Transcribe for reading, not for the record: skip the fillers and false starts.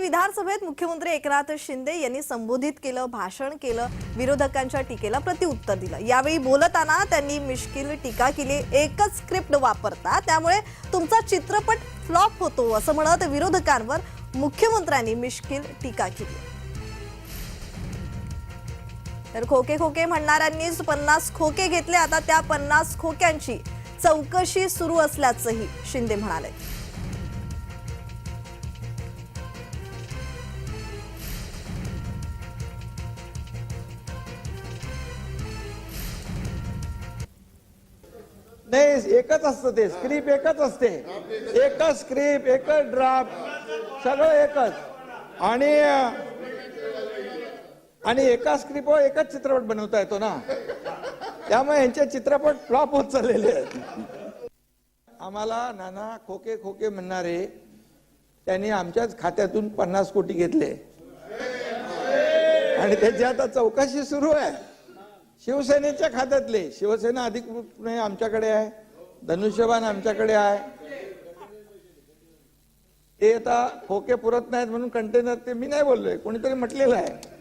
विधानसभेत मुख्यमंत्री एकनाथ शिंदे यांनी संबोधित केलं, भाषण केलं, विरोधकांच्या टीकेला प्रत्युत्तर दिलं। यावेळी बोलताना त्यांनी मिश्किल टीका केली। एकच स्क्रिप्ट वापरता, त्यामुळे तुमचा चित्रपट फ्लॉप होतो असं म्हणत विरोधकांवर मुख्यमंत्र्यांनी मिश्किल टीका केली। तर खोके खोके म्हणणाऱ्यांनीच 50 खोके घेतले, आता त्या 50 खोक्यांची चौकशी सुरू असल्याचंही शिंदे म्हणाले। नाही, एकच असतं ते स्क्रिप्ट, एकच असते, एकच स्क्रिप्ट, एकच ड्राफ्ट, सगळं एकच। आणि एका स्क्रिप्टवर एकच चित्रपट बनवता येतो ना, त्यामुळे यांचे चित्रपट फ्लॉप होत चाललेले आहेत। आम्हाला नाना खोके खोके म्हणणारे त्यांनी आमच्याच खात्यातून 50 कोटी घेतले आणि त्याची आता चौकशी सुरू आहे। शिवसेनेच्या खात्यातले, शिवसेना अधिकृतपणे आमच्याकडे आहे, धनुष्यबाण आमच्याकडे आहे, ते आता खोके पुरत नाहीत म्हणून कंटेनर, ते मी नाही बोललोय, कोणीतरी म्हटलेलं आहे।